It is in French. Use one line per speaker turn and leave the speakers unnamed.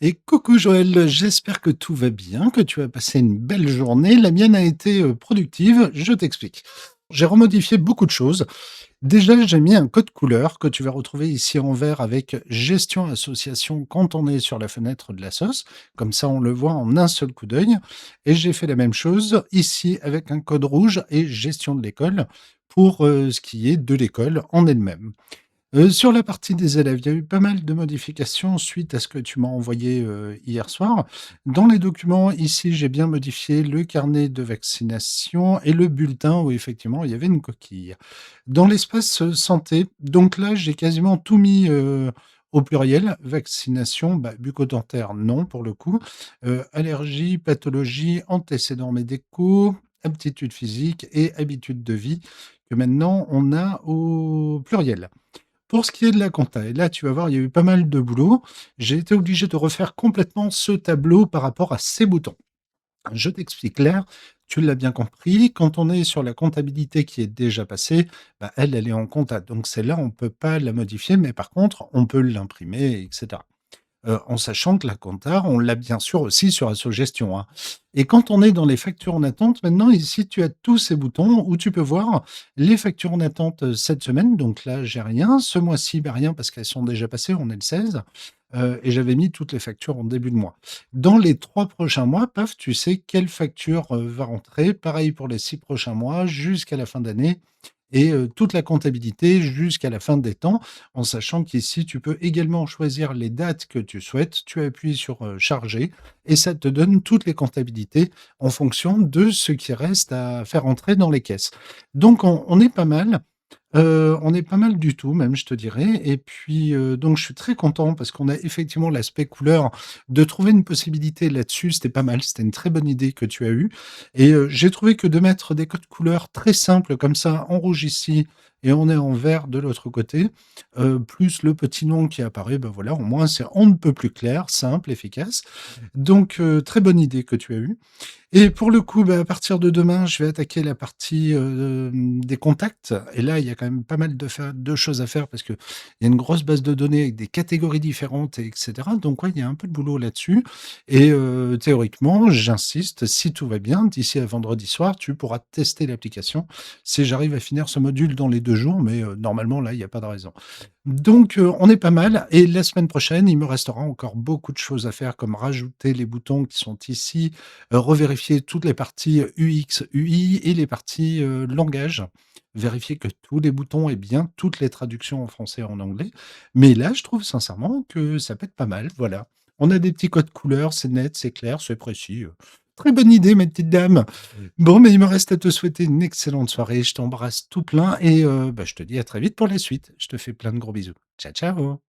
Et coucou Joël, j'espère que tout va bien, que tu as passé une belle journée. La mienne a été productive, je t'explique. J'ai remodifié beaucoup de choses. Déjà, j'ai mis un code couleur que tu vas retrouver ici en vert avec gestion association quand on est sur la fenêtre de la sauce. Comme ça, on le voit en un seul coup d'œil. Et j'ai fait la même chose ici avec un code rouge et gestion de l'école pour ce qui est de l'école en elle-même. Sur la partie des élèves, il y a eu pas mal de modifications suite à ce que tu m'as envoyé, hier soir. Dans les documents, ici, j'ai bien modifié le carnet de vaccination et le bulletin où effectivement il y avait une coquille. Dans l'espace, santé, donc là, j'ai quasiment tout mis, au pluriel. Vaccination, bah, bucco-dentaire, non pour le coup. Allergies, pathologies, antécédents médicaux, aptitudes physiques et habitudes de vie que maintenant on a au pluriel. Pour ce qui est de la compta, et là, tu vas voir, il y a eu pas mal de boulot. J'ai été obligé de refaire complètement ce tableau par rapport à ces boutons. Je t'explique clair, tu l'as bien compris, quand on est sur la comptabilité qui est déjà passée, bah, elle est en compta. Donc celle-là, on ne peut pas la modifier, mais par contre, on peut l'imprimer, etc. En sachant que la compta, on l'a bien sûr aussi sur Assogestion, hein. Et quand on est dans les factures en attente, maintenant ici, tu as tous ces boutons où tu peux voir les factures en attente, cette semaine. Donc là, j'ai rien. Ce mois-ci, bah, rien parce qu'elles sont déjà passées, on est le 16, et j'avais mis toutes les factures en début de mois. Dans les 3 prochains mois, paf, tu sais quelle facture, va rentrer. Pareil pour les 6 prochains mois jusqu'à la fin d'année et toute la comptabilité jusqu'à la fin des temps, en sachant qu'ici, tu peux également choisir les dates que tu souhaites. Tu appuies sur, charger et ça te donne toutes les comptabilités en fonction de ce qui reste à faire entrer dans les caisses. Donc on est pas mal. On est pas mal du tout même, je te dirais et puis, donc je suis très content parce qu'on a effectivement l'aspect couleur. De trouver une possibilité là-dessus, c'était pas mal, c'était une très bonne idée que tu as eue et j'ai trouvé que de mettre des codes couleurs très simples comme ça, en rouge ici et on est en vert de l'autre côté, plus le petit nom qui apparaît, ben voilà, au moins c'est on ne peut plus clair, simple, efficace. Donc très bonne idée que tu as eue. Et pour le coup, bah, à partir de demain, je vais attaquer la partie, des contacts et là, il y a quand même pas mal de choses à faire parce qu'il y a une grosse base de données avec des catégories différentes et cetera. Donc ouais, il y a un peu de boulot là-dessus et théoriquement, j'insiste, si tout va bien, d'ici à vendredi soir, tu pourras tester l'application si j'arrive à finir ce module dans les 2 jours, mais normalement, là, il y a pas de raison. Donc on est pas mal et la semaine prochaine, il me restera encore beaucoup de choses à faire comme rajouter les boutons qui sont ici, revérifier toutes les parties UX, UI et les parties, langage. Vérifier que tous les boutons aient bien toutes les traductions en français et en anglais. Mais là, je trouve sincèrement que ça peut être pas mal, voilà. On a des petits codes couleurs, c'est net, c'est clair, c'est précis, très bonne idée, ma petite dame. Bon, mais il me reste à te souhaiter une excellente soirée. Je t'embrasse tout plein et bah, je te dis à très vite pour la suite. Je te fais plein de gros bisous. Ciao, ciao.